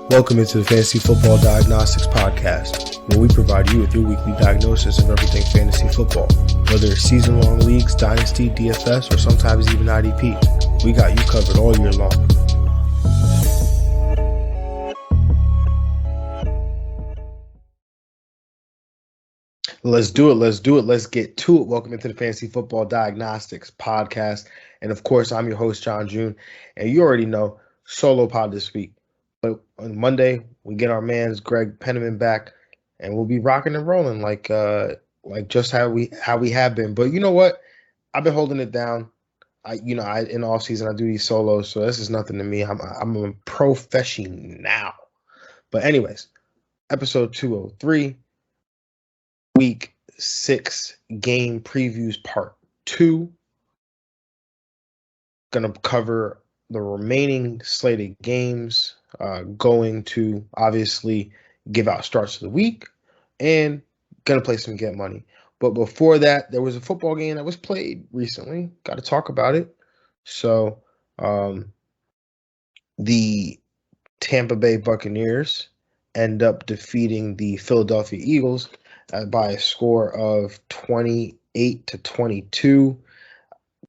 Welcome into the Fantasy Football Diagnostics Podcast, where we provide you with your weekly diagnosis of everything fantasy football. Whether it's season-long leagues, dynasty, DFS, or sometimes even IDP, we got you covered all year long. Let's do it. Let's get to it. Welcome into the Fantasy Football Diagnostics Podcast. And of course, I'm your host, John June. And you already know, solo pod this week. But on Monday, we get our man's Greg Penniman back, and we'll be rocking and rolling like just how we have been. But you know what? I've been holding it down. In the off season I do these solos, so this is nothing to me. I'm a professional now. But anyways, episode 203, week 6 game previews part 2. Gonna cover the remaining slated games. Going to obviously give out starts of the week and going to play some get money. But before that, there was a football game that was played recently. Got to talk about it. So the Tampa Bay Buccaneers end up defeating the Philadelphia Eagles by a score of 28-22.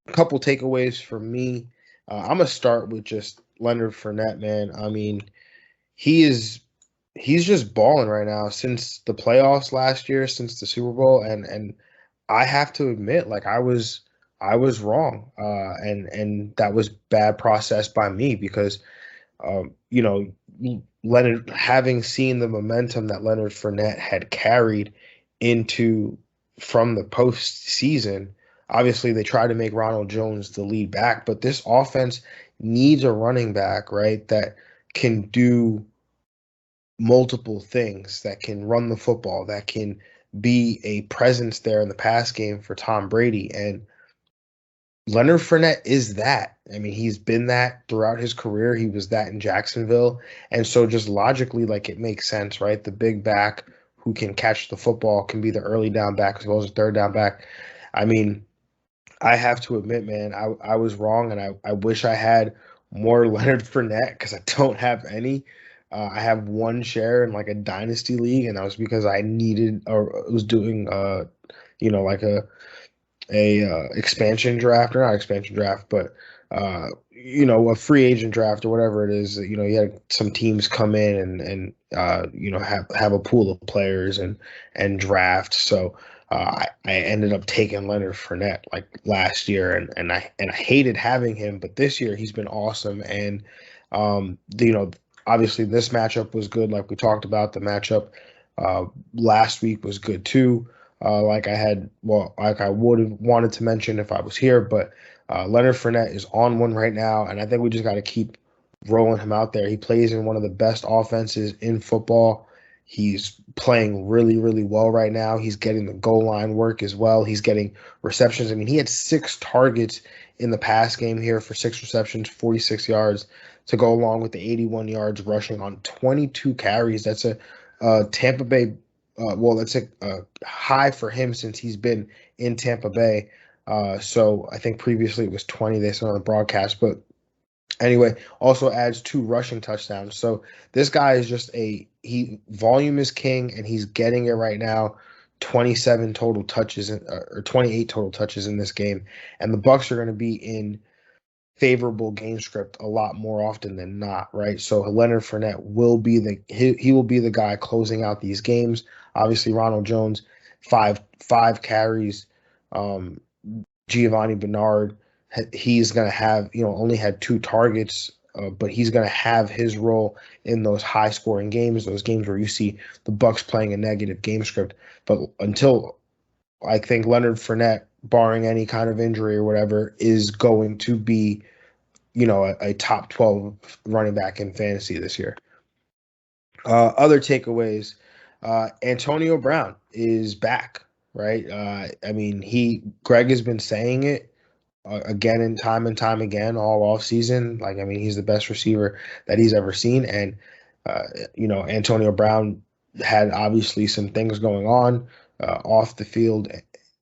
A couple takeaways for me. I'm going to start with just Leonard Fournette, man. I mean, he's just balling right now since the playoffs last year, since the Super Bowl, and I have to admit, like I was wrong, and that was bad process by me because, Leonard, having seen the momentum that Leonard Fournette had carried from the postseason. Obviously, they tried to make Ronald Jones the lead back, but this offense needs a running back, right, that can do multiple things, that can run the football, that can be a presence there in the pass game for Tom Brady. And Leonard Fournette is that. I mean, he's been that throughout his career. He was that in Jacksonville. And so just logically, like, it makes sense, right? The big back who can catch the football can be the early down back as well as the third down back. I mean, I have to admit, man, I was wrong, and I wish I had more Leonard Fournette because I don't have any. I have one share in like a dynasty league, and that was because I needed or was doing like a expansion draft, or not expansion draft, but a free agent draft or whatever it is. You had some teams come in and have a pool of players and draft. So I ended up taking Leonard Fournette like last year, and I hated having him, but this year he's been awesome. And obviously this matchup was good, like we talked about. The matchup last week was good too. Like I would have wanted to mention if I was here, but Leonard Fournette is on one right now, and I think we just got to keep rolling him out there. He plays in one of the best offenses in football. He's playing really, really well right now. He's getting the goal line work as well. He's getting receptions. I mean, he had 6 targets in the pass game here for 6 receptions, 46 yards to go along with the 81 yards rushing on 22 carries. That's a Tampa Bay. That's a high for him since he's been in Tampa Bay. So I think previously it was 20. They said on the broadcast, but anyway, also adds 2 rushing touchdowns. So this guy is just volume is king, and he's getting it right now. 27 total touches or 28 total touches in this game, and the Bucs are going to be in favorable game script a lot more often than not, right? So Leonard Fournette will be he will be the guy closing out these games. Obviously, Ronald Jones, five carries. Giovanni Bernard, he's going to have, only had 2 targets, but he's going to have his role in those high-scoring games, those games where you see the Bucs playing a negative game script. But until I think Leonard Fournette, barring any kind of injury or whatever, is going to be, a top 12 running back in fantasy this year. Other takeaways, Antonio Brown is back, right? Greg has been saying it again and time again all off season. Like, I mean, he's the best receiver that he's ever seen. And, Antonio Brown had obviously some things going on off the field,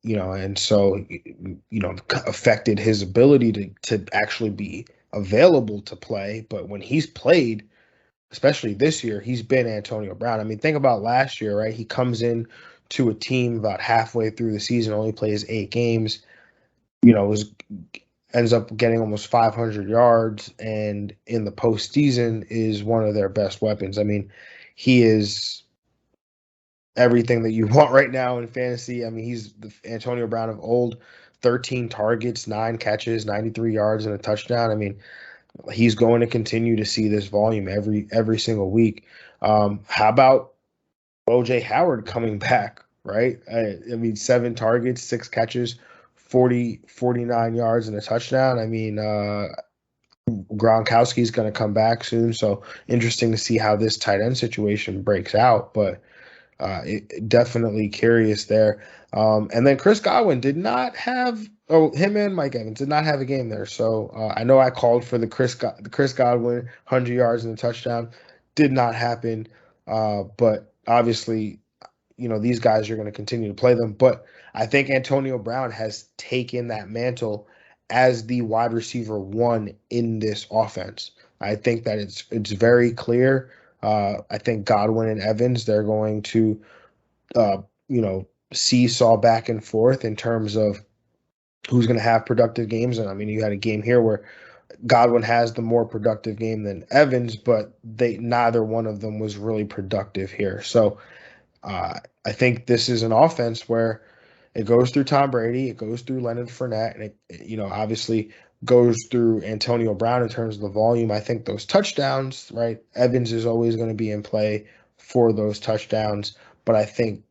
and so, affected his ability to actually be available to play. But when he's played, especially this year, he's been Antonio Brown. I mean, think about last year, right? He comes in to a team about halfway through the season, only plays 8 games, ends up getting almost 500 yards, and in the postseason is one of their best weapons. I mean, he is everything that you want right now in fantasy. I mean, he's the Antonio Brown of old. 13 targets, 9 catches, 93 yards, and a touchdown. I mean, he's going to continue to see this volume every single week. How about OJ Howard coming back, right? I mean, 7 targets, 6 catches, 49 yards, and a touchdown. I mean, Gronkowski's going to come back soon, so interesting to see how this tight end situation breaks out. But definitely curious there. And then Chris Godwin did not have. Oh, him and Mike Evans did not have a game there. So I know I called for the Chris Godwin 100 yards and a touchdown. Did not happen. But obviously, these guys are going to continue to play them. But I think Antonio Brown has taken that mantle as the wide receiver 1 in this offense. I think that it's very clear. I think Godwin and Evans, they're going to, seesaw back and forth in terms of who's going to have productive games. And I mean, you had a game here where Godwin has the more productive game than Evans, but neither one of them was really productive here. So I think this is an offense where it goes through Tom Brady, it goes through Leonard Fournette, and it obviously goes through Antonio Brown in terms of the volume. I think those touchdowns, right? Evans is always going to be in play for those touchdowns, but I think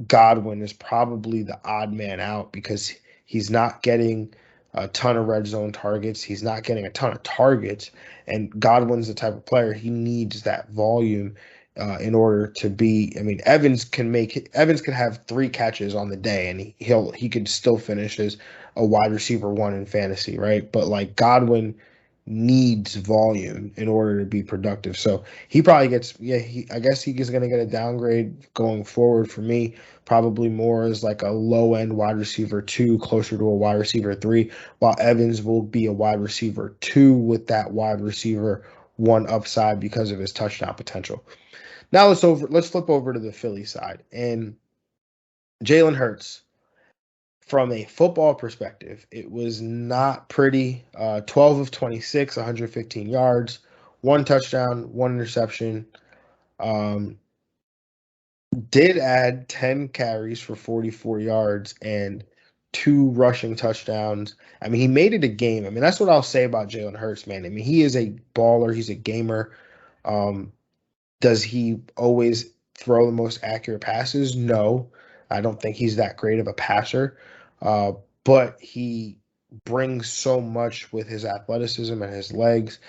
Godwin is probably the odd man out because he's not getting a ton of red zone targets. He's not getting a ton of targets, and Godwin's the type of player he needs that volume in order to be. I mean, Evans can have 3 catches on the day, and he could still finish as a wide receiver 1 in fantasy, right? But like Godwin needs volume in order to be productive. So he probably gets, I guess he is going to get a downgrade going forward for me. Probably more as like a low end wide receiver 2, closer to a wide receiver 3, while Evans will be a wide receiver 2 with that wide receiver 1 upside because of his touchdown potential. Now let's flip over to the Philly side. And Jalen Hurts, from a football perspective, it was not pretty. 12 of 26, 115 yards, 1 touchdown, 1 interception. Did add 10 carries for 44 yards and 2 rushing touchdowns. I mean, he made it a game. I mean, that's what I'll say about Jalen Hurts, man. I mean, he is a baller. He's a gamer. Does he always throw the most accurate passes? No. I don't think he's that great of a passer. But he brings so much with his athleticism and his legs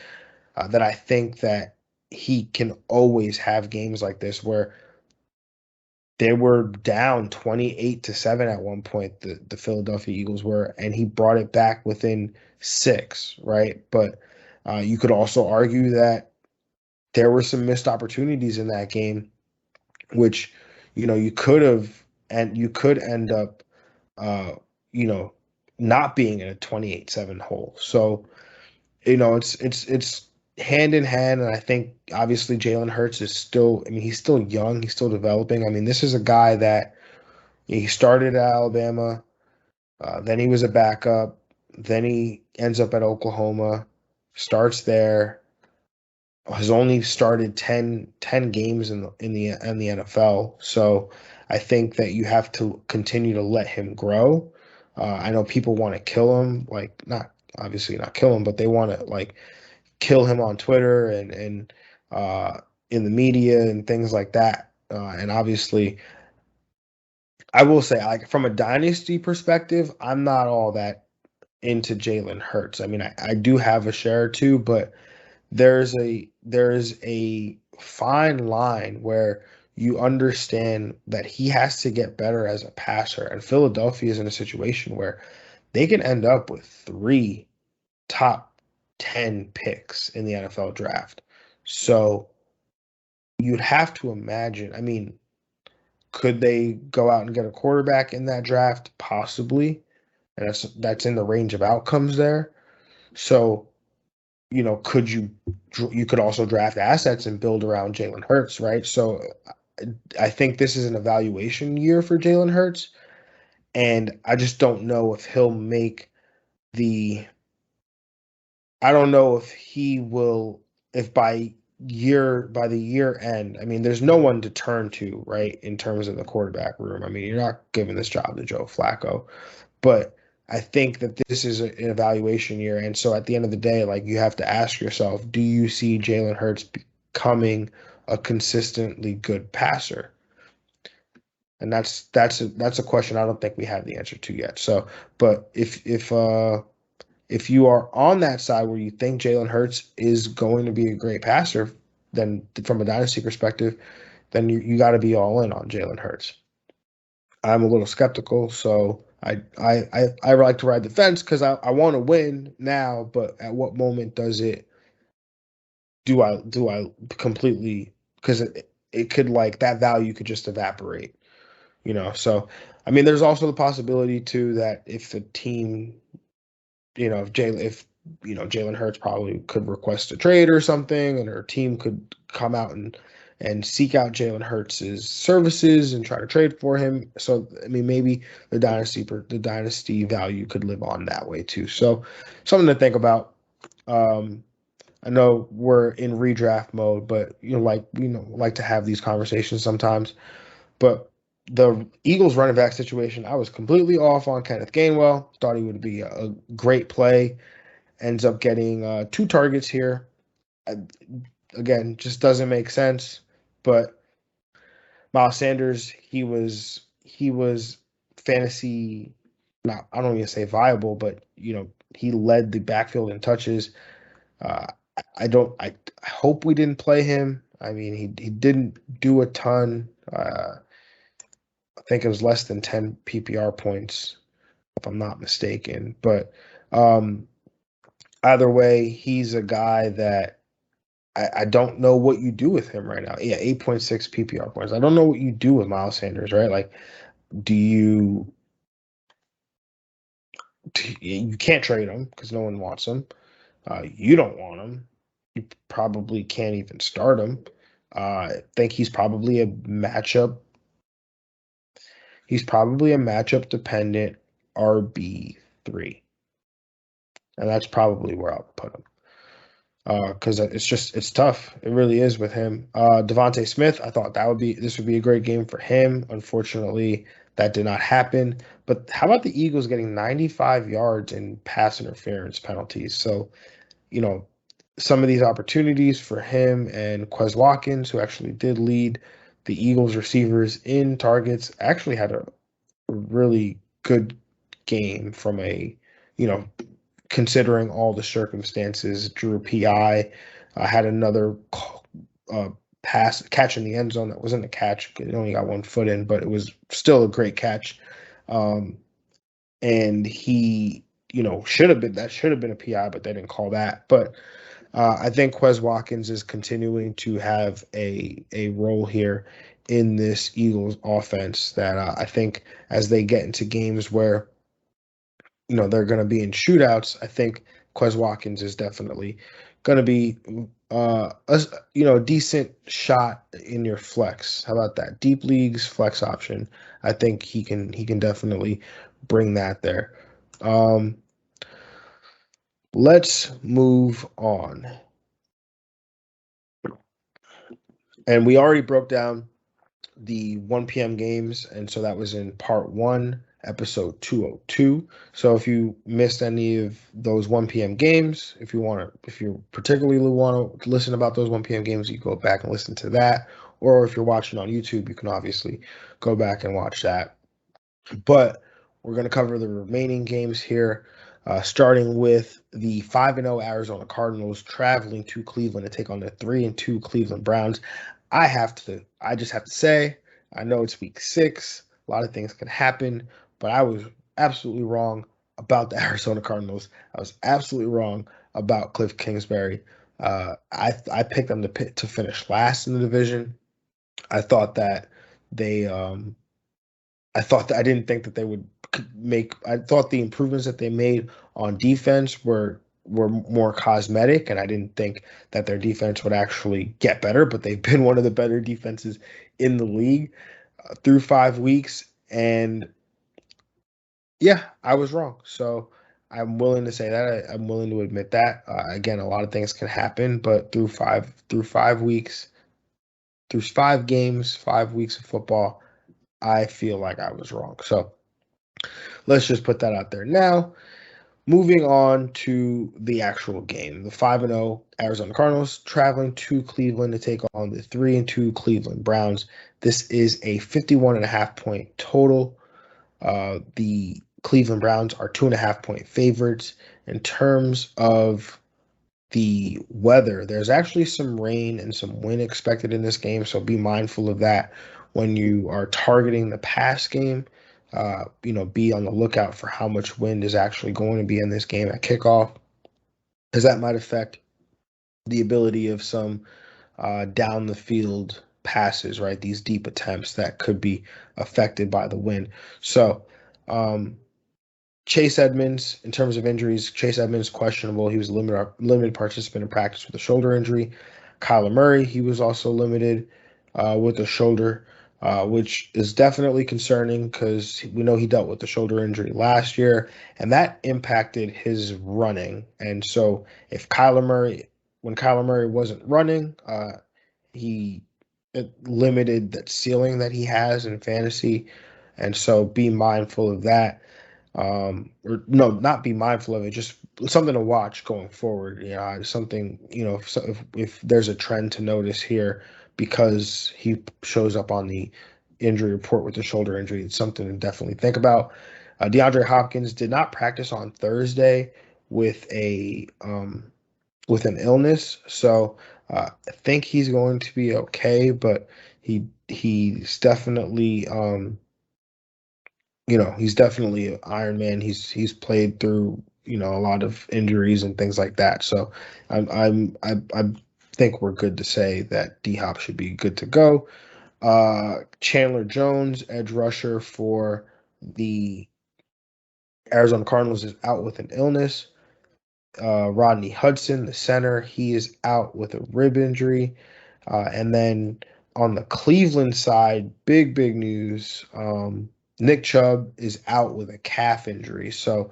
that I think that he can always have games like this where they were down 28-7 at one point, the Philadelphia Eagles were, and he brought it back within 6, right? But you could also argue that there were some missed opportunities in that game, which, you could end up, not being in a 28-7 hole. So, it's hand in hand. And I think obviously Jalen Hurts is still, he's still young. He's still developing. I mean, this is a guy that he started at Alabama. Then he was a backup. Then he ends up at Oklahoma, starts there, has only started 10 games in the NFL. So I think that you have to continue to let him grow. I know people want to kill him, like not kill him, but they want to like kill him on Twitter and in the media and things like that. And obviously, I will say, like from a dynasty perspective, I'm not all that into Jalen Hurts. I mean, I do have a share or two, but there's a fine line where you understand that he has to get better as a passer. And Philadelphia is in a situation where they can end up with 3 top 10 picks in the NFL draft. So you'd have to imagine, I mean, could they go out and get a quarterback in that draft? Possibly. And that's in the range of outcomes there. So you could also draft assets and build around Jalen Hurts, right? So I think this is an evaluation year for Jalen Hurts, and I just don't know if he'll make the. I don't know if he will, if by the year end. I mean, there's no one to turn to, right, in terms of the quarterback room. I mean, you're not giving this job to Joe Flacco, but I think that this is an evaluation year, and so at the end of the day, like, you have to ask yourself, do you see Jalen Hurts becoming a consistently good passer? And that's a question I don't think we have the answer to yet. So, but if you are on that side where you think Jalen Hurts is going to be a great passer, then from a dynasty perspective, then you got to be all in on Jalen Hurts. I'm a little skeptical, so I like to ride the fence because I want to win now, but at what moment do I completely, because it could, like, that value could just evaporate, So I mean, there's also the possibility too that if the team, if Jalen Hurts probably could request a trade or something, and her team could come out and seek out Jalen Hurts' services and try to trade for him. So I mean, maybe the dynasty value could live on that way too. So something to think about. I know we're in redraft mode, but like to have these conversations sometimes. But the Eagles running back situation, I was completely off on Kenneth Gainwell. Thought he would be a great play. Ends up getting 2 targets here. Again, just doesn't make sense. But Miles Sanders, he was fantasy. Not, I don't even say viable, but he led the backfield in touches. Uh, I hope we didn't play him. I mean, he didn't do a ton. I think it was less than 10 PPR points, if I'm not mistaken. But either way, he's a guy that I don't know what you do with him right now. Yeah, 8.6 PPR points. I don't know what you do with Miles Sanders, right? Like, do you you can't trade him because no one wants him. You don't want him. You probably can't even start him. I think he's probably a matchup. He's probably a matchup dependent RB3, and that's probably where I'll put him. Because it's tough. It really is with him. Devontae Smith, I thought this would be a great game for him. Unfortunately, that did not happen. But how about the Eagles getting 95 yards in pass interference penalties? So, some of these opportunities for him and Quez Watkins, who actually did lead the Eagles receivers in targets, actually had a really good game from a, you know, considering all the circumstances. Drew PI had another catch in the end zone that wasn't a catch. It only got 1 foot in, but it was still a great catch. And he, should have been a PI, but they didn't call that. But I think Quez Watkins is continuing to have a role here in this Eagles offense that I think as they get into games where they're going to be in shootouts, I think Quez Watkins is definitely going to be a decent shot in your flex. How about that? Deep leagues flex option. I think he can definitely bring that there. Let's move on. And we already broke down the 1 p.m. games, and so that was in part 1, episode 202. So if you missed any of those 1 p.m. games, if you particularly want to listen about those 1 p.m. games, you go back and listen to that. Or if you're watching on YouTube, you can obviously go back and watch that. But we're going to cover the remaining games here, starting with the 5-0 Arizona Cardinals traveling to Cleveland to take on the 3-2 Cleveland Browns. I just have to say, I know it's week 6. A lot of things can happen, but I was absolutely wrong about the Arizona Cardinals. I was absolutely wrong about Cliff Kingsbury. I picked them to finish last in the division. I thought that they I didn't think that they would I thought the improvements that they made on defense were were more cosmetic, and I didn't think that their defense would actually get better, but they've been one of the better defenses in the league through 5 weeks. And yeah, I was wrong. So I'm willing to say that. I'm willing to admit that. Again, a lot of things can happen, but through 5 weeks, through 5 games, 5 weeks of football, I feel like I was wrong. So let's just put that out there. Now, moving on to the actual game, the 5-0 Arizona Cardinals traveling to Cleveland to take on the 3-2 Cleveland Browns. This is a 51.5-point total. The Cleveland Browns are 2.5-point favorites. In terms of the weather, there's actually some rain and some wind expected in this game, so be mindful of that when you are targeting the pass game. Be on the lookout for how much wind is actually going to be in this game at kickoff, because that might affect the ability of some down the field passes, right? These deep attempts that could be affected by the wind. So, Chase Edmonds, in terms of injuries, Chase Edmonds questionable. He was a limited participant in practice with a shoulder injury. Kyler Murray, he was also limited with a shoulder, which is definitely concerning because we know he dealt with the shoulder injury last year, and that impacted his running. And so when Kyler Murray wasn't running, it limited that ceiling that he has in fantasy. And so be mindful of that. Or no, not be mindful of it, just something to watch going forward. Something, if there's a trend to notice here because he shows up on the injury report with the shoulder injury, it's something to definitely think about. Deandre Hopkins did not practice on Thursday with an illness, so I think he's going to be okay, but he's definitely he's definitely an Iron Man. He's played through a lot of injuries and things like that. So I think we're good to say that D Hop should be good to go. Chandler Jones, edge rusher for the Arizona Cardinals, is out with an illness. Rodney Hudson, the center, he is out with a rib injury. And then on the Cleveland side, big news. Nick Chubb is out with a calf injury. So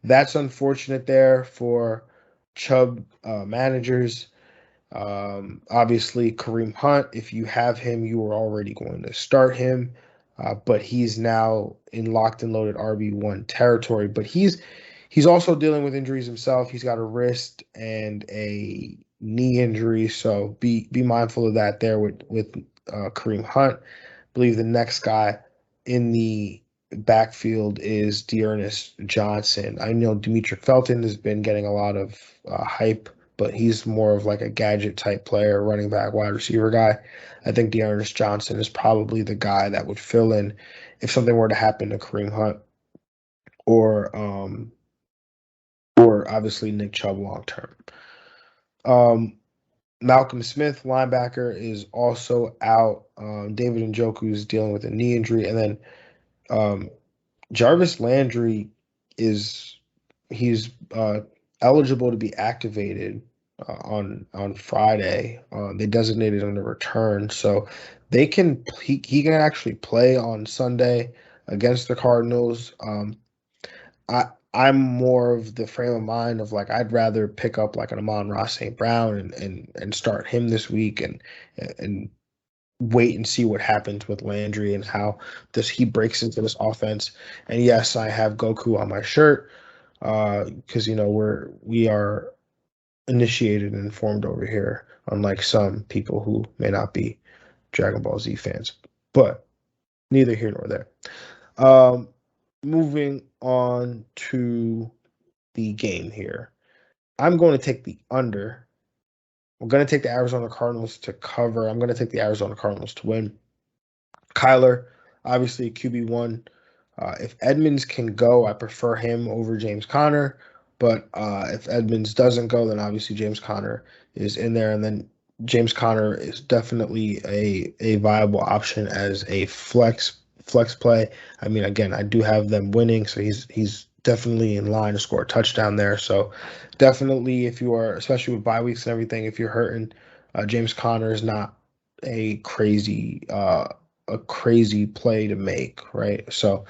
that's unfortunate there for Chubb managers. Obviously, Kareem Hunt, if you have him, you are already going to start him. But he's now in locked and loaded RB1 territory. But he's also dealing with injuries himself. He's got a wrist and a knee injury. So be mindful of that there with Kareem Hunt. I believe the next guy in the backfield is D'Ernest Johnson. I know Demetric Felton has been getting a lot of hype, but he's more of like a gadget type player, running back, wide receiver guy. I think D'Ernest Johnson is probably the guy that would fill in if something were to happen to Kareem Hunt or obviously Nick Chubb long term. Malcolm Smith, linebacker, is also out. David Njoku is dealing with a knee injury, and then Jarvis Landry he's eligible to be activated on Friday. They designated him to return, so he can actually play on Sunday against the Cardinals. I'm more of the frame of mind of like I'd rather pick up like an Amon-Ra St. Brown and start him this week and wait and see what happens with Landry and how he breaks into this offense. And yes, I have Goku on my shirt because we are initiated and informed over here, unlike some people who may not be Dragon Ball Z fans. But neither here nor there. Moving on to the game here. I'm going to take the under. We're going to take the Arizona Cardinals to cover. I'm going to take the Arizona Cardinals to win. Kyler, obviously QB1. If Edmonds can go, I prefer him over James Conner. But if Edmonds doesn't go, then obviously James Conner is in there. And then James Conner is definitely a viable option as a flex play. I mean, again, I do have them winning, so he's definitely in line to score a touchdown there. So definitely, if you are, especially with bye weeks and everything, if you're hurting, James Conner is not a crazy play to make, right? So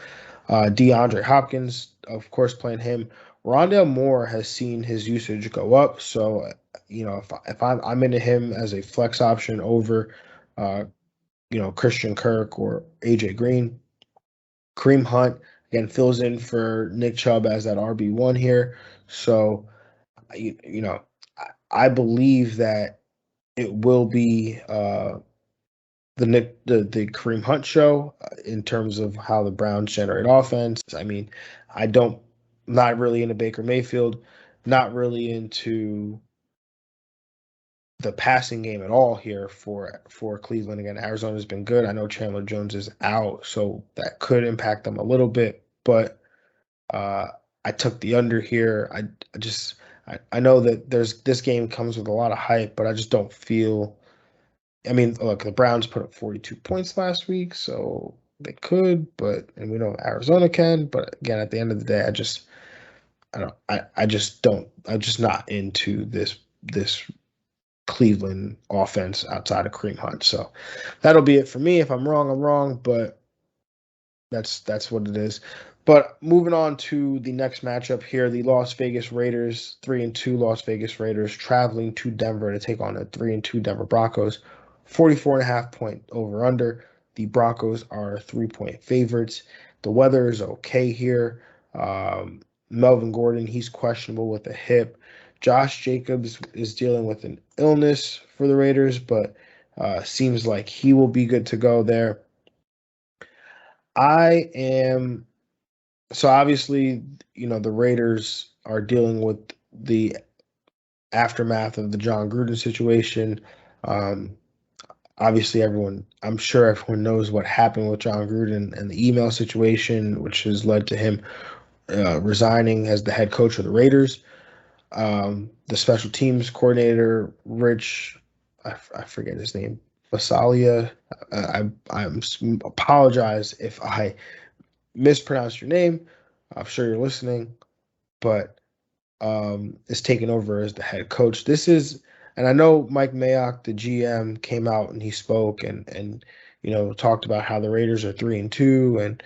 DeAndre Hopkins, of course, playing him. Rondale Moore has seen his usage go up, so if I'm into him as a flex option over, uh, Christian Kirk or AJ Green. Kareem Hunt again fills in for Nick Chubb as that RB1 here. So I believe that it will be the Kareem Hunt show in terms of how the Browns generate offense. I mean, not really into Baker Mayfield, not really into the passing game at all here for Cleveland. Again, Arizona's been good. I know Chandler Jones is out, so that could impact them a little bit, but uh, I took the under here. I know that this game comes with a lot of hype, but I just don't feel. I mean, look, the Browns put up 42 points last week, so they could, and we know Arizona can. But again, at the end of the day, I just don't. I'm just not into this Cleveland offense outside of Kareem Hunt. So that'll be it for me. If I'm wrong, I'm wrong, but that's what it is. But moving on to the next matchup here, the Las Vegas Raiders, 3-2 Las Vegas Raiders traveling to Denver to take on the 3-2 Denver Broncos. 44.5 point over under. The Broncos are 3-point favorites. The weather is okay here. Melvin Gordon, he's questionable with a hip. Josh Jacobs is dealing with an illness for the Raiders, but seems like he will be good to go there. I am so obviously, the Raiders are dealing with the aftermath of the Jon Gruden situation. Um, Obviously, I'm sure everyone knows what happened with Jon Gruden and the email situation, which has led to him resigning as the head coach of the Raiders. The special teams coordinator, Rich, I forget his name, Basalia. I apologize if I mispronounced your name. I'm sure you're listening, but is taking over as the head coach. And I know Mike Mayock, the GM, came out and he spoke and talked about how the Raiders are 3-2 and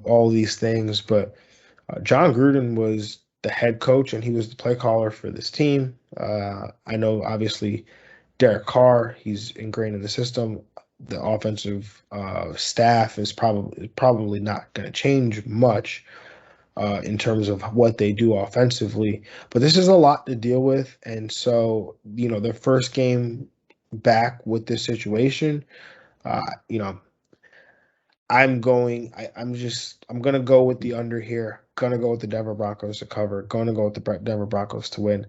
all these things. But Jon Gruden was the head coach and he was the play caller for this team. I know obviously Derek Carr, he's ingrained in the system. The offensive staff is probably not going to change much in terms of what they do offensively. But this is a lot to deal with. And so, their first game back with this situation, uh, you know, I'm gonna go with the under here. Gonna go with the Denver Broncos to cover. Gonna go with the Denver Broncos to win.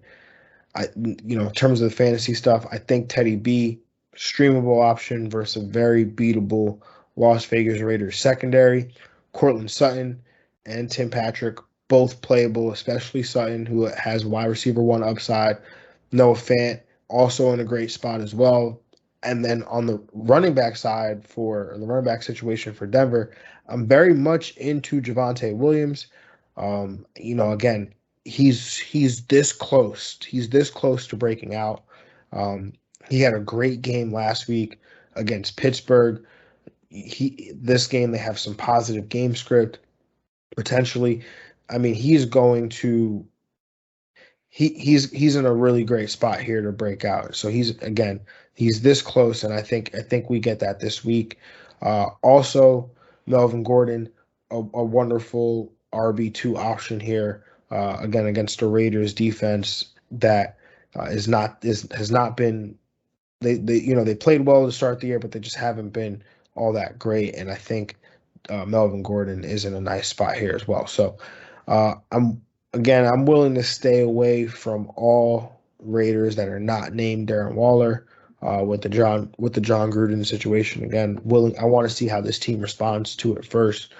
In terms of the fantasy stuff, I think Teddy B, streamable option versus a very beatable Las Vegas Raiders secondary. Cortland Sutton and Tim Patrick, both playable, especially Sutton, who has wide receiver one upside. Noah Fant, also in a great spot as well. And then on the running back side for the running back situation for Denver, I'm very much into Javonte Williams. Again, he's this close. He's this close to breaking out. He had a great game last week against Pittsburgh. This game they have some positive game script potentially. I mean, he's in a really great spot here to break out. So he's this close, and I think we get that this week. Also, Melvin Gordon, a wonderful RB2 option here. Again against the Raiders defense that has not been they played well to start the year, but they just haven't been all that great. And I think Melvin Gordon is in a nice spot here as well. So I'm willing to stay away from all Raiders that are not named Darren Waller with the Jon Gruden situation. Again, I want to see how this team responds to it first.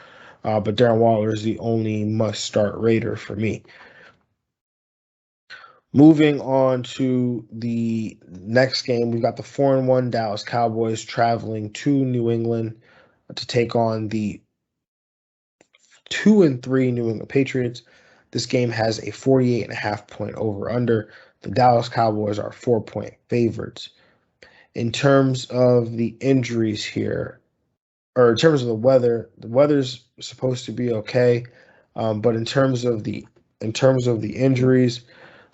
But Darren Waller is the only must-start Raider for me. Moving on to the next game, we've got the 4-1 Dallas Cowboys traveling to New England to take on the 2-3 New England Patriots. This game has a 48.5 point over/under. The Dallas Cowboys are 4-point favorites. In terms of the injuries here, or in terms of the weather's supposed to be okay, but in terms of the injuries,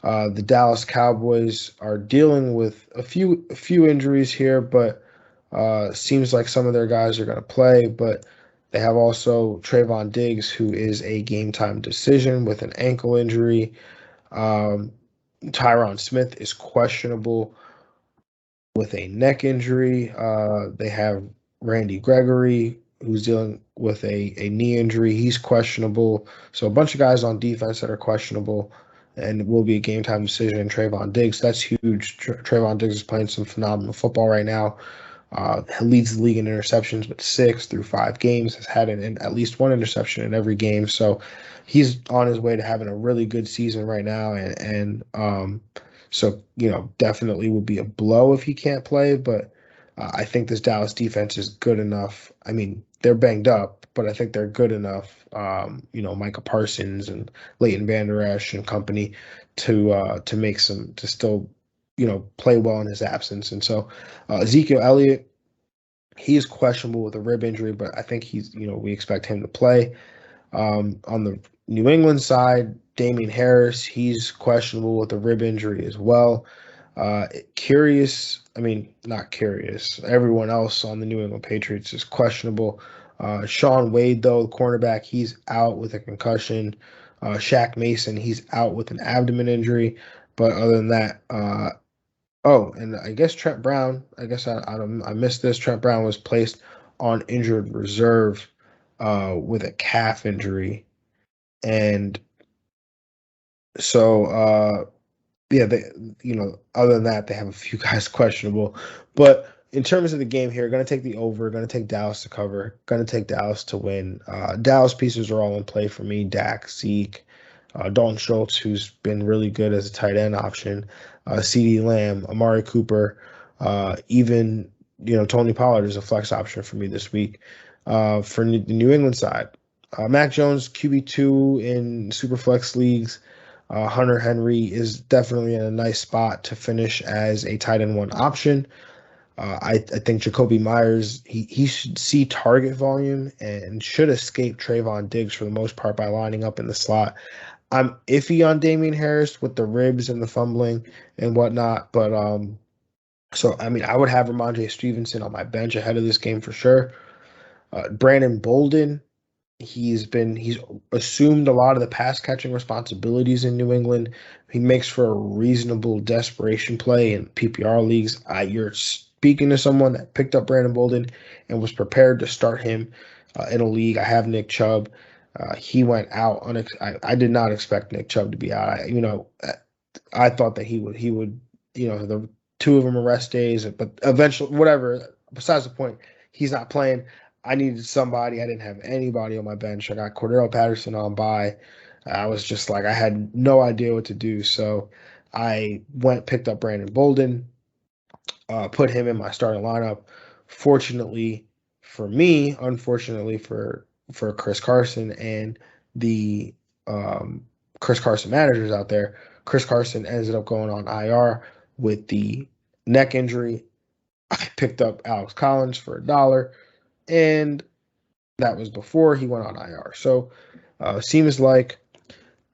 the Dallas Cowboys are dealing with a few injuries here, but seems like some of their guys are going to play. But they have also Trayvon Diggs, who is a game time decision with an ankle injury. Tyron Smith is questionable with a neck injury. They have Randy Gregory, who's dealing with a knee injury. He's questionable. So a bunch of guys on defense that are questionable and will be a game time decision. And Trayvon Diggs, that's huge. Trayvon Diggs is playing some phenomenal football right now. Leads the league in interceptions with 6 through 5 games, has had at least one interception in every game. So he's on his way to having a really good season right now. So, definitely would be a blow if he can't play. But I think this Dallas defense is good enough. I mean, they're banged up, but I think they're good enough, Micah Parsons and Leighton Vander Esch and company to still play well in his absence. And so Ezekiel Elliott, he is questionable with a rib injury, but I think we expect him to play. On the New England side, Damian Harris, he's questionable with a rib injury as well. Not curious. Everyone else on the New England Patriots is questionable. Sean Wade, though, the cornerback, he's out with a concussion. Shaq Mason, he's out with an abdomen injury. But other than that, and I guess Trent Brown, I missed this. Trent Brown was placed on injured reserve with a calf injury. And so, other than that, they have a few guys questionable. But in terms of the game here, going to take the over, going to take Dallas to cover, going to take Dallas to win. Dallas pieces are all in play for me. Dak, Zeke, Dalton Schultz, who's been really good as a tight end option, CeeDee Lamb, Amari Cooper, even Tony Pollard is a flex option for me this week. For the New England side, Mac Jones, QB2 in Superflex leagues. Hunter Henry is definitely in a nice spot to finish as a tight end 1 option. I think Jacoby Myers, he should see target volume and should escape Trayvon Diggs for the most part by lining up in the slot. I'm iffy on Damian Harris with the ribs and the fumbling and whatnot, but I would have Ramondre Stevenson on my bench ahead of this game for sure. Brandon Bolden, he's assumed a lot of the pass catching responsibilities in New England. He makes for a reasonable desperation play in PPR leagues. You're speaking to someone that picked up Brandon Bolden and was prepared to start him in a league. I have Nick Chubb. He went out. I did not expect Nick Chubb to be out. I thought that he would. The 2 of them are rest days, but eventually, whatever. Besides the point, he's not playing. I needed somebody. I didn't have anybody on my bench. I got Cordero Patterson on bye. I was just like, I had no idea what to do. So I picked up Brandon Bolden, put him in my starting lineup. Fortunately for me, unfortunately for Chris Carson and the Chris Carson managers out there, Chris Carson ended up going on IR with the neck injury. I picked up Alex Collins for $1. And that was before he went on IR. So seems like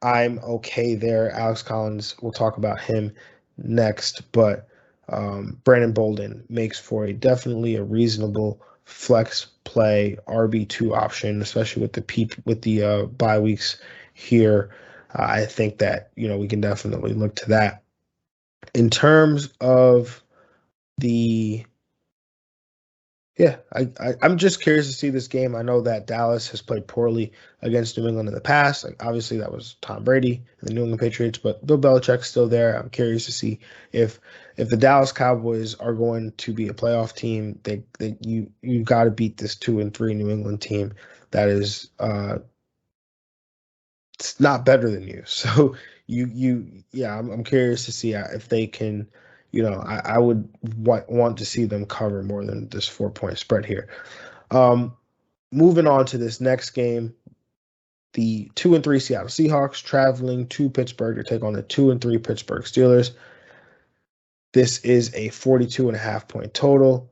I'm okay there. Alex Collins, we'll talk about him next. But Brandon Bolden makes for definitely a reasonable flex play RB2 option, especially with the bye weeks here. I think that we can definitely look to that. In terms of I'm just curious to see this game. I know that Dallas has played poorly against New England in the past. Obviously, that was Tom Brady and the New England Patriots, but Bill Belichick's still there. I'm curious to see if the Dallas Cowboys are going to be a playoff team. You've got to beat this 2-3 New England team that is it's not better than you. So I'm curious to see if they can. I would want to see them cover more than this 4-point spread here. Moving on to this next game, the 2-3 Seattle Seahawks traveling to Pittsburgh to take on the 2-3 Pittsburgh Steelers. This is a 42.5-point total.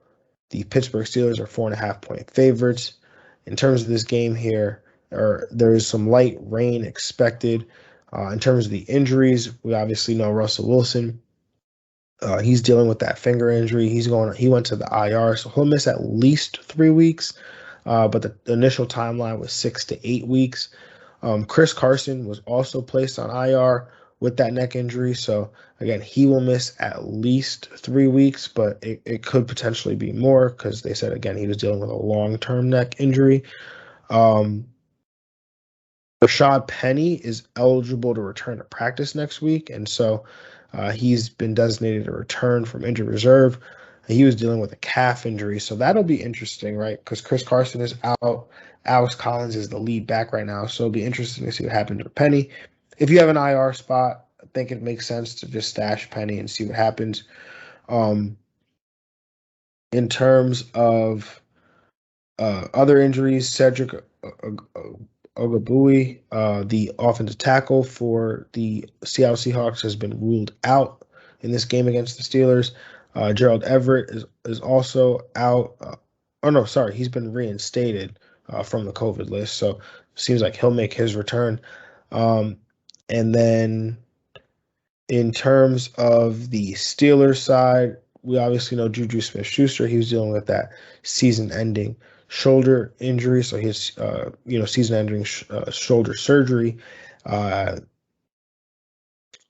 The Pittsburgh Steelers are 4.5-point favorites. In terms of this game here, there is some light rain expected. In terms of the injuries, we obviously know Russell Wilson. He's dealing with that finger injury. He went to the IR, so he'll miss at least 3 weeks. But the initial timeline was 6 to 8 weeks. Chris Carson was also placed on IR with that neck injury. So again, he will miss at least 3 weeks, but it could potentially be more because they said, again, he was dealing with a long-term neck injury. Rashad Penny is eligible to return to practice next week, and so he's been designated to return from injured reserve. He was dealing with a calf injury, so that'll be interesting, right? Because Chris Carson is out. Alex Collins is the lead back right now, so it'll be interesting to see what happens with Penny. If you have an IR spot, I think it makes sense to just stash Penny and see what happens. In terms of other injuries, Cedric Ogabui, the offensive tackle for the Seattle Seahawks, has been ruled out in this game against the Steelers. Gerald Everett is also out. He's been reinstated from the COVID list, so seems like he'll make his return. And then in terms of the Steelers side, we obviously know Juju Smith-Schuster. He was dealing with that season-ending shoulder injury, so his season-ending shoulder surgery. Anthony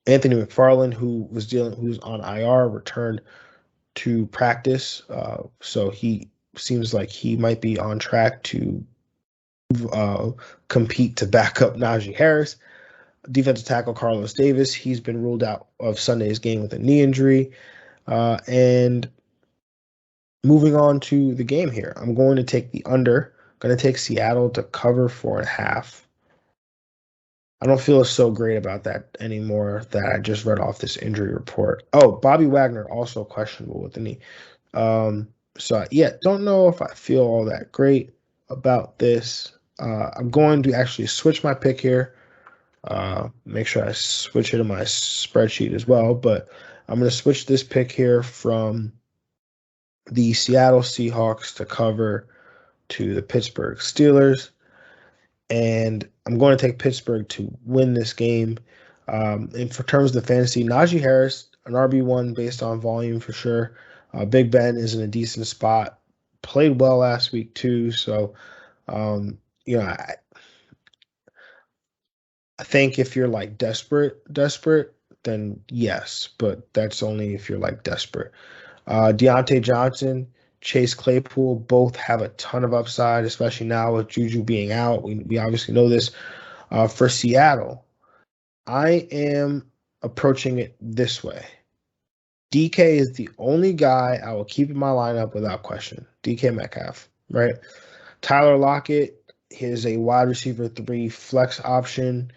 McFarland, who's on IR, returned to practice, so he seems like he might be on track to compete to back up Najee Harris. Defensive tackle Carlos Davis, he's been ruled out of Sunday's game with a knee injury. And moving on to the game here, I'm going to take the under. I'm going to take Seattle to cover 4.5. I don't feel so great about that anymore that I just read off this injury report. Oh, Bobby Wagner also questionable with the knee. Don't know if I feel all that great about this. I'm going to actually switch my pick here. Make sure I switch it in my spreadsheet as well, but I'm going to switch this pick here from the Seattle Seahawks to cover to the Pittsburgh Steelers, and I'm going to take Pittsburgh to win this game. And for terms of the fantasy, Najee Harris, an RB1 based on volume for sure. Big Ben is in a decent spot. Played well last week too, so I think if you're like desperate, then yes, but that's only if you're like desperate. Deontay Johnson, Chase Claypool both have a ton of upside, especially now with Juju being out. We obviously know this. For Seattle, I am approaching it this way. DK is the only guy I will keep in my lineup without question. DK Metcalf, right? Tyler Lockett is a wide receiver 3 flex option.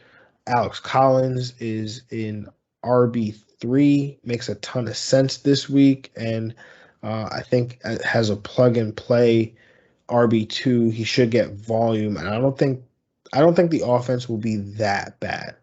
Alex Collins is in RB3, makes a ton of sense this week, and I think it has a plug-and-play RB2. He should get volume, and I don't think the offense will be that bad.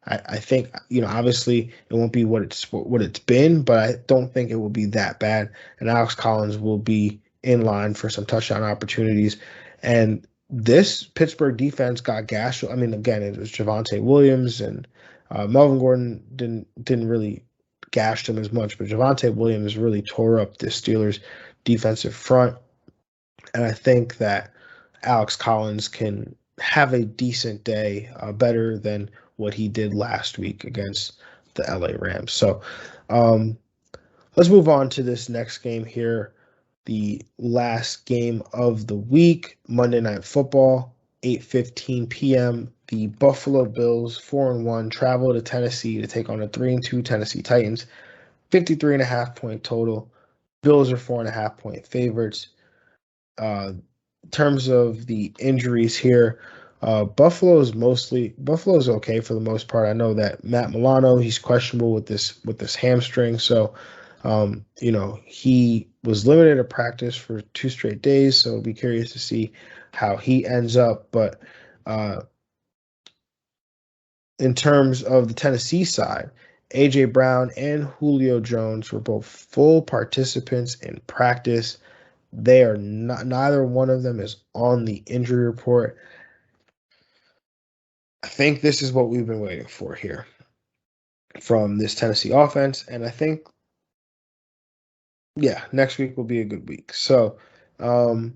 I think, obviously it won't be what it's been, but I don't think it will be that bad, and Alex Collins will be in line for some touchdown opportunities. And this Pittsburgh defense got gashed. I mean, again, it was Javonte Williams and Melvin Gordon didn't really gash them as much, but Javonte Williams really tore up the Steelers' defensive front. And I think that Alex Collins can have a decent day, better than what he did last week against the LA Rams. So let's move on to this next game here. The last game of the week, Monday Night Football, 8:15 p.m. The Buffalo Bills, 4-1, travel to Tennessee to take on the 3-2 Tennessee Titans. 53.5-point total. Bills are 4.5-point favorites. In terms of the injuries here, Buffalo's okay for the most part. I know that Matt Milano, he's questionable with this hamstring, so he was limited to practice for 2 straight days, so I'll be curious to see how he ends up. But in terms of the Tennessee side, A.J. Brown and Julio Jones were both full participants in practice. They are not, neither one of them is on the injury report. I think this is what we've been waiting for here from this Tennessee offense. And I think, yeah, next week will be a good week. So, when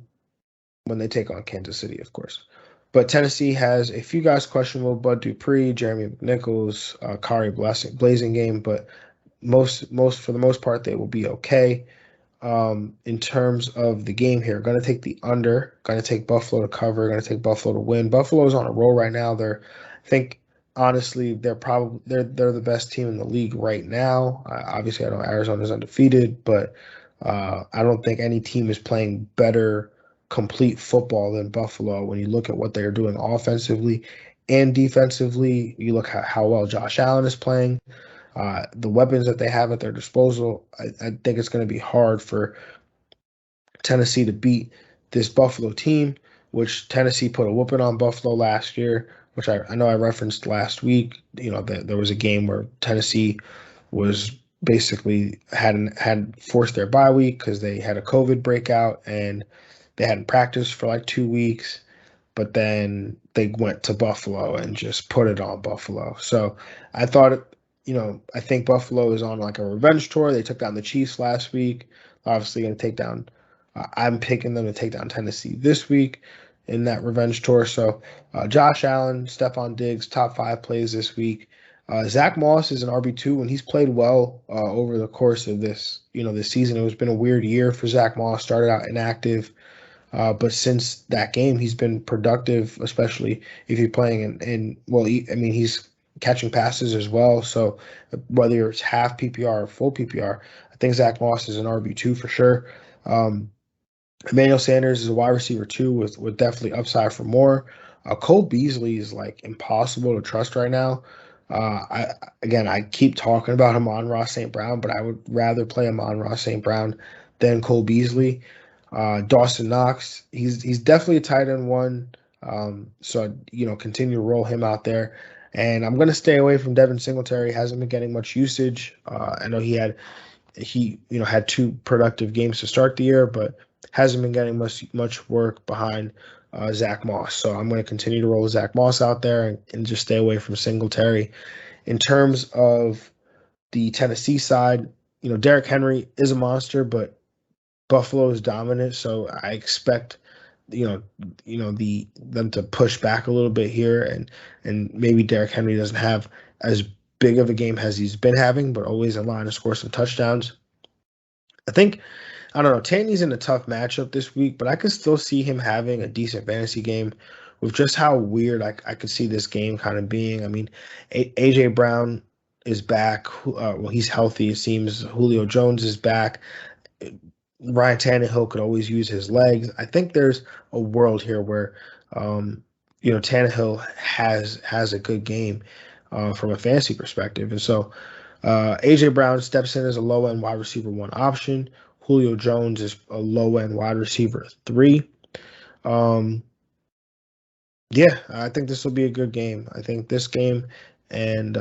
they take on Kansas City, of course. But Tennessee has a few guys questionable: Bud Dupree, Jeremy McNichols, Kari Blazing game, but most for the most part they will be okay. In terms of the game here, going to take the under, going to take Buffalo to cover, going to take Buffalo to win. Buffalo's on a roll right now. I think honestly, they're the best team in the league right now. Obviously, I know Arizona's undefeated, but I don't think any team is playing better complete football than Buffalo. When you look at what they're doing offensively and defensively, you look at how well Josh Allen is playing. The weapons that they have at their disposal, I think it's going to be hard for Tennessee to beat this Buffalo team, which Tennessee put a whooping on Buffalo last year, which I know I referenced last week. You know, there was a game where Tennessee was basically had forced their bye week because they had a COVID breakout and they hadn't practiced for like 2 weeks, but then they went to Buffalo and just put it on Buffalo. So I thought, I think Buffalo is on like a revenge tour. They took down the Chiefs last week. Obviously going to take down, I'm picking them to take down Tennessee this week in that revenge tour. So Josh Allen, Stephon Diggs, top 5 plays this week. Zach Moss is an RB2 and he's played well over the course of this season. It has been a weird year for Zach Moss. Started out inactive, but since that game, he's been productive, especially if you're playing he's catching passes as well. So whether it's half PPR or full PPR, I think Zach Moss is an RB2 for sure. Emmanuel Sanders is a wide receiver too, with definitely upside for more. Cole Beasley is like impossible to trust right now. I keep talking about Amon-Ra St. Brown, but I would rather play Amon-Ra St. Brown than Cole Beasley. Dawson Knox, he's definitely a tight end one. So continue to roll him out there. And I'm gonna stay away from Devin Singletary. Hasn't been getting much usage. I know he had 2 productive games to start the year, but hasn't been getting much work behind Zach Moss. So I'm going to continue to roll Zach Moss out there and just stay away from Singletary. In terms of the Tennessee side, Derrick Henry is a monster, but Buffalo is dominant, so I expect them to push back a little bit here, and maybe Derrick Henry doesn't have as big of a game as he's been having, but always in line to score some touchdowns. I don't know, Taney's in a tough matchup this week, but I can still see him having a decent fantasy game with just how weird I could see this game kind of being. I mean, A.J. Brown is back. He's healthy, it seems. Julio Jones is back. Ryan Tannehill could always use his legs. I think there's a world here where, Tannehill has a good game from a fantasy perspective. And so A.J. Brown steps in as a low-end wide receiver 1 option. Julio Jones is a low-end wide receiver 3. I think this will be a good game. I think this game and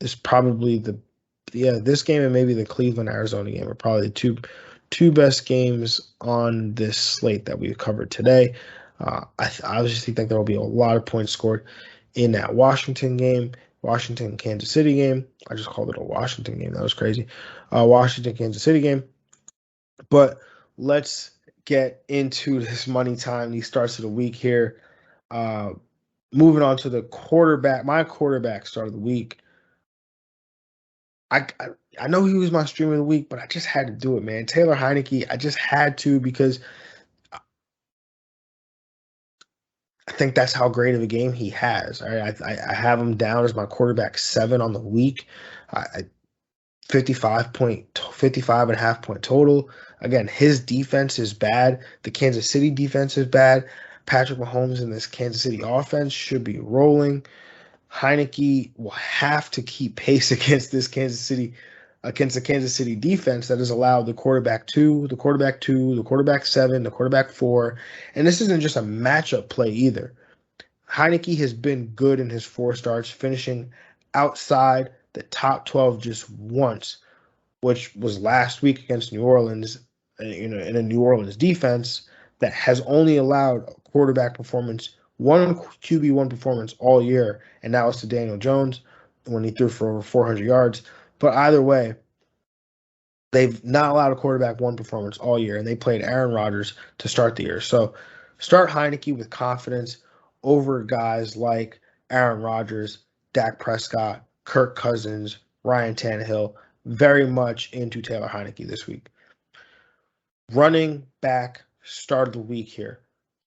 is probably this game and maybe the Cleveland-Arizona game are probably the two best games on this slate that we've covered today. I obviously think there will be a lot of points scored in that Washington-Kansas City game. I just called it a Washington game. That was crazy. Washington-Kansas City game. But let's get into this money time, these starts of the week here. Moving on to the quarterback, my quarterback start of the week. I know he was my stream of the week, but I just had to do it, man. Taylor Heineke, I just had to because I think that's how great of a game he has. I have him down as my quarterback 7 on the week. 55 and a half point total. Again, his defense is bad. The Kansas City defense is bad. Patrick Mahomes and this Kansas City offense should be rolling. Heineke will have to keep pace against the Kansas City defense that has allowed the quarterback 2, the quarterback 7, the quarterback 4. And this isn't just a matchup play either. Heineke has been good in his 4 starts, finishing outside the top 12 just once, which was last week against New Orleans, in a New Orleans defense that has only allowed a quarterback performance, one QB1 performance all year, and that was to Daniel Jones when he threw for over 400 yards. But either way, they've not allowed a quarterback one performance all year, and they played Aaron Rodgers to start the year. So start Heineke with confidence over guys like Aaron Rodgers, Dak Prescott, Kirk Cousins, Ryan Tannehill, very much into Taylor Heineke this week. Running back start of the week here.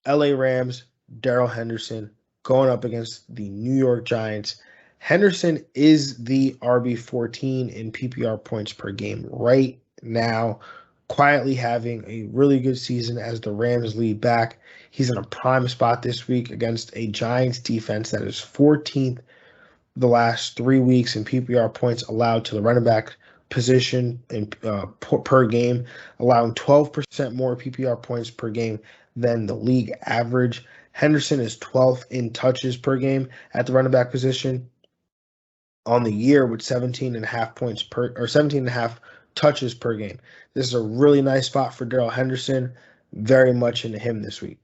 LA Rams, Darrell Henderson going up against the New York Giants. Henderson is the RB14 in PPR points per game right now, quietly having a really good season as the Rams lead back. He's in a prime spot this week against a Giants defense that is 14th the last 3 weeks in PPR points allowed to the running back position in, per game, allowing 12% more PPR points per game than the league average. Henderson is 12th in touches per game at the running back position on the year with 17.5 points per, or 17.5 touches per game. This is a really nice spot for Darrell Henderson. Very much into him this week.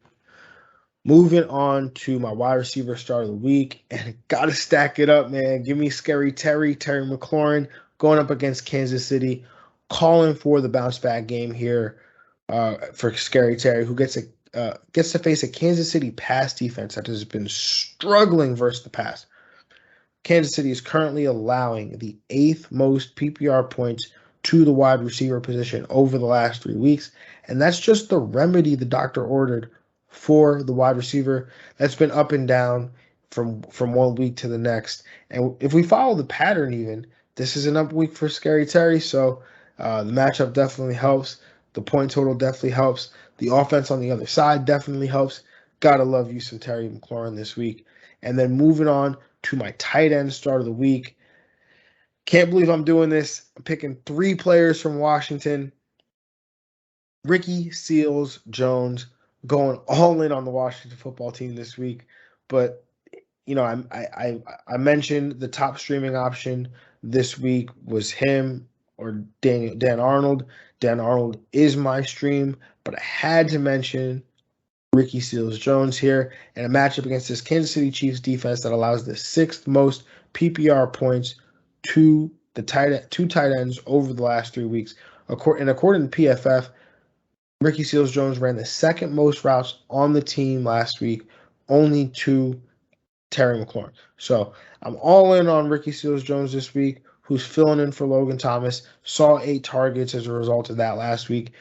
Moving on to my wide receiver start of the week, and gotta stack it up, man. Give me Terry McLaurin going up against Kansas City, calling for the bounce back game here for Scary Terry, who gets to face a Kansas City pass defense that has been struggling versus the pass. Kansas City is currently allowing the 8th most PPR points to the wide receiver position over the last 3 weeks, and that's just the remedy the doctor ordered for the wide receiver that's been up and down from 1 week to the next. And if we follow the pattern even, this is an up week for Scary Terry, so the matchup definitely helps. The point total definitely helps. The offense on the other side definitely helps. Gotta love you some Terry McLaurin this week. And then moving on to my tight end start of the week. Can't believe I'm doing this. I'm picking 3 players from Washington. Ricky Seals-Jones going all in on the Washington football team this week. But, you know, I mentioned the top streaming option this week was him or Dan Arnold. Dan Arnold is my stream, but I had to mention Ricky Seals-Jones here in a matchup against this Kansas City Chiefs defense that allows the 6th most PPR points to the tight ends over the last 3 weeks. According to PFF, Ricky Seals-Jones ran the 2nd most routes on the team last week, only to Terry McLaurin. So I'm all in on Ricky Seals-Jones this week, who's filling in for Logan Thomas. Saw 8 targets as a result of that last week.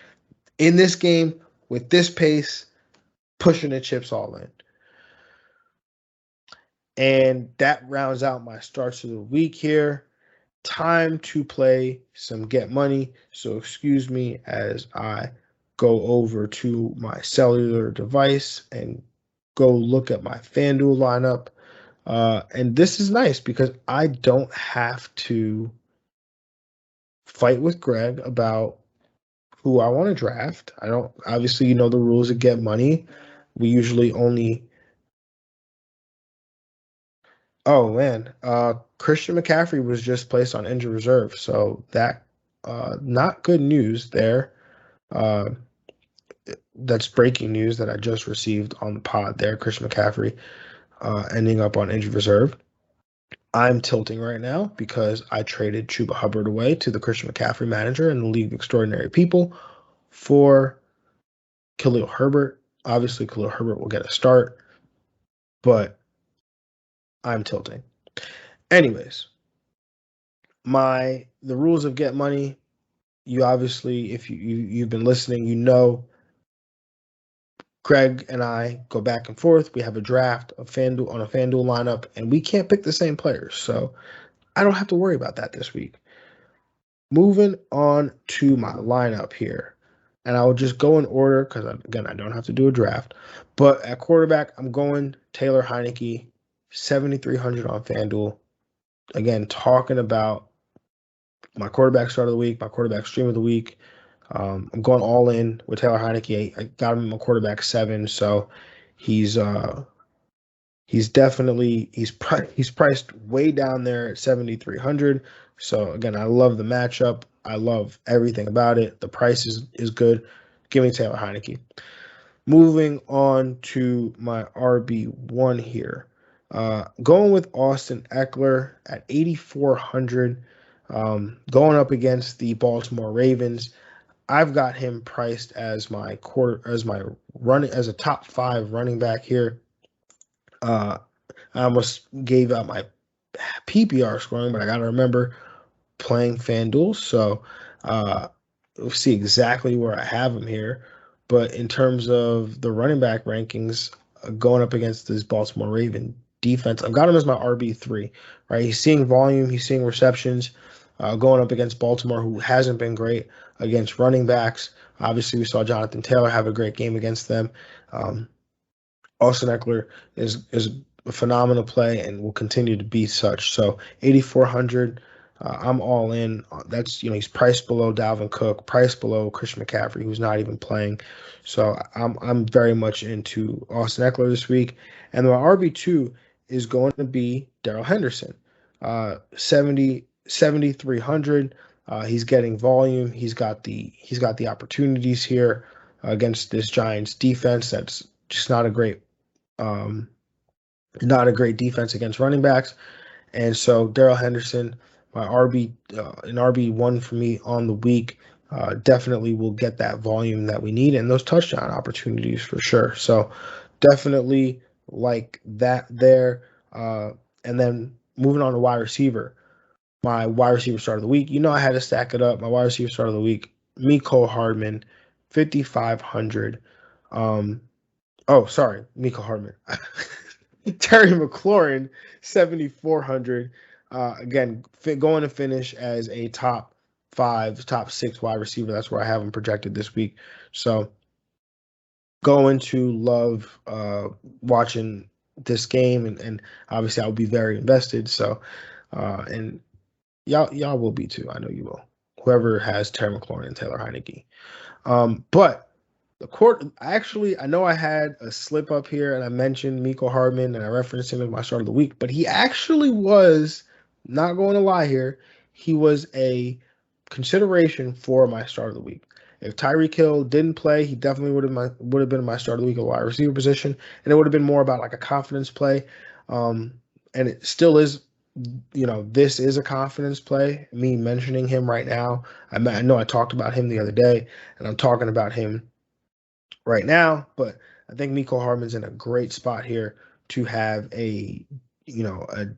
In this game, with this pace, pushing the chips all in. And that rounds out my starts of the week here. Time to play some Get Money. So excuse me as I go over to my cellular device and go look at my FanDuel lineup. And this is nice because I don't have to fight with Greg about who I want to draft. I don't, obviously, you know the rules of Get Money. We usually only. Oh man, Christian McCaffrey was just placed on injured reserve, so that not good news there. That's breaking news that I just received on the pod there. Christian McCaffrey ending up on injured reserve. I'm tilting right now because I traded Chuba Hubbard away to the Christian McCaffrey manager in the League of Extraordinary People for Khalil Herbert. Obviously, Khalil Herbert will get a start, but I'm tilting. Anyways, the rules of Get Money, you obviously, if you've been listening, you know Greg and I go back and forth. We have a draft of FanDuel on a FanDuel lineup, and we can't pick the same players. So I don't have to worry about that this week. Moving on to my lineup here. And I'll just go in order because, again, I don't have to do a draft. But at quarterback, I'm going Taylor Heineke, 7,300 on FanDuel. Again, talking about my quarterback start of the week, my quarterback stream of the week. I'm going all in with Taylor Heineke. I got him in my quarterback 7, so he's He's priced way down there at 7,300. So again, I love the matchup. I love everything about it. The price is good. Give me Taylor Heineke. Moving on to my RB1 here. Going with Austin Eckler at 8,400. Going up against the Baltimore Ravens. I've got him priced as my as a top 5 running back here. I almost gave out my PPR scoring, but I got to remember playing FanDuel. So we'll see exactly where I have him here. But in terms of the running back rankings, going up against this Baltimore Raven defense, I've got him as my RB3, right? He's seeing volume, he's seeing receptions, going up against Baltimore, who hasn't been great against running backs. Obviously, we saw Jonathan Taylor have a great game against them. Austin Eckler is a phenomenal play and will continue to be such. So 8,400, I'm all in. That's, he's priced below Dalvin Cook, priced below Christian McCaffrey, who's not even playing. So I'm very much into Austin Eckler this week. And my RB2 is going to be Darrell Henderson, 7,300. He's getting volume. He's got the opportunities here against this Giants defense. That's just not a great defense against running backs. And so Darrell Henderson, my an RB1 for me on the week, definitely will get that volume that we need and those touchdown opportunities for sure. So definitely like that there. And then moving on to wide receiver, my wide receiver start of the week. I had to stack it up. My wide receiver start of the week, Mecole Hardman, 5,500. Mecole Hardman. Terry McLaurin, 7,400. Again, going to finish as a top 5, top 6 wide receiver. That's where I have him projected this week. So going to love watching this game, and obviously I'll be very invested. So, and y'all will be too. I know you will. Whoever has Terry McLaurin and Taylor Heineke. But the court, actually, I know I had a slip up here and I mentioned Mecole Hardman and I referenced him as my start of the week, but he actually was, not going to lie here, he was a consideration for my start of the week. If Tyreek Hill didn't play, he definitely would have been my start of the week at wide receiver position, and it would have been more about like a confidence play. And it still is. This is a confidence play. Me mentioning him right now, I know I talked about him the other day, and I'm talking about him right now, but I think Mecole Hardman's in a great spot here to have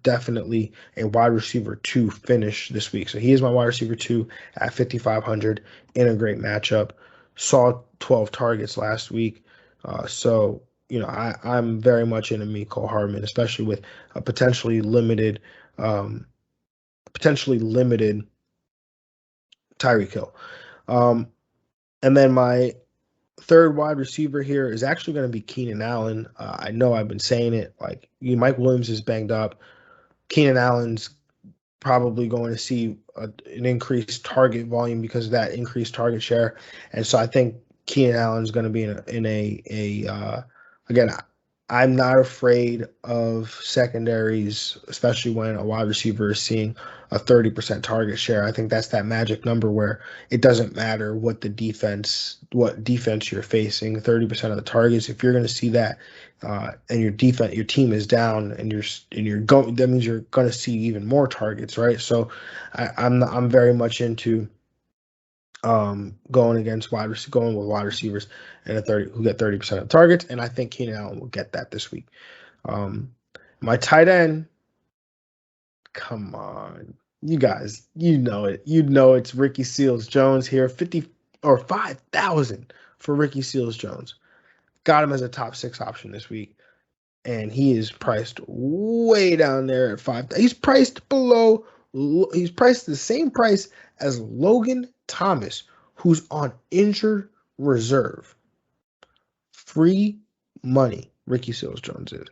definitely a wide receiver 2 finish this week. So he is my wide receiver 2 at 5,500 in a great matchup. Saw 12 targets last week. I'm very much into Mecole Hardman, especially with a potentially limited Tyreek Hill. And then my third wide receiver here is actually going to be Keenan Allen. I know I've been saying it. Like, Mike Williams is banged up. Keenan Allen's probably going to see an increased target volume because of that increased target share. And so I think Keenan Allen's going to be again, I'm not afraid of secondaries, especially when a wide receiver is seeing a 30% target share. I think that's that magic number where it doesn't matter what defense you're facing. 30% of the targets, if you're going to see that, and your team is down, and you're going, that means you're going to see even more targets, right? So I'm very much into going with wide receivers and who get 30% of the targets, and I think Keenan Allen will get that this week. My tight end, come on, you guys, it's Ricky Seals-Jones here, 5,000 for Ricky Seals-Jones. Got him as a top 6 option this week, and he is priced way down there at 5. He's priced the same price as Logan Thomas, who's on injured reserve. Free money, Ricky Seals-Jones is.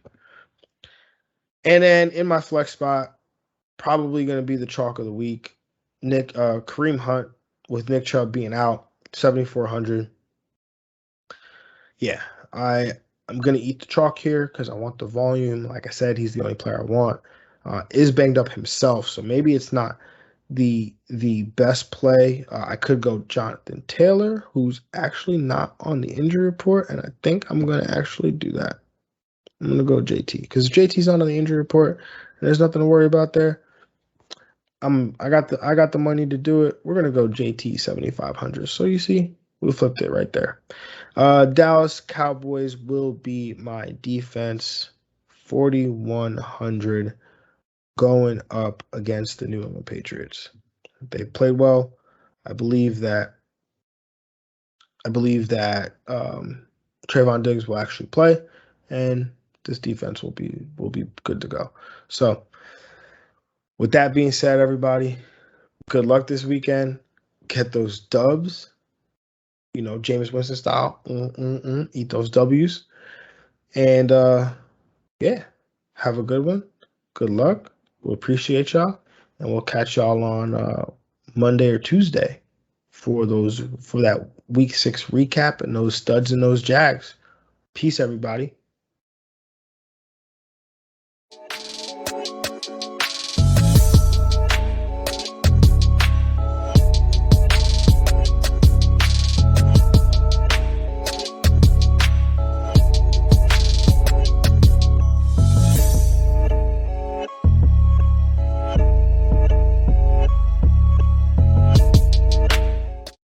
And then in my flex spot, probably going to be the chalk of the week, Kareem Hunt, with Nick Chubb being out, 7,400. Yeah, I'm going to eat the chalk here because I want the volume. Like I said, he's the only player I want. Is banged up himself, so maybe it's not the best play. I could go Jonathan Taylor, who's actually not on the injury report, and I think I'm going to actually do that. I'm going to go JT because JT's not on the injury report, and there's nothing to worry about there. I got the money to do it. We're going to go JT 7,500. So you see, we flipped it right there. Dallas Cowboys will be my defense, 4,100, going up against the New England Patriots. They played well. I believe that Trayvon Diggs will actually play, and this defense will be good to go. So, with that being said, everybody, good luck this weekend. Get those dubs. You know, Jameis Winston style. Eat those W's. And yeah, have a good one. Good luck. We'll appreciate y'all, and we'll catch y'all on Monday or Tuesday for that Week 6 recap and those studs and those Jags. Peace, everybody.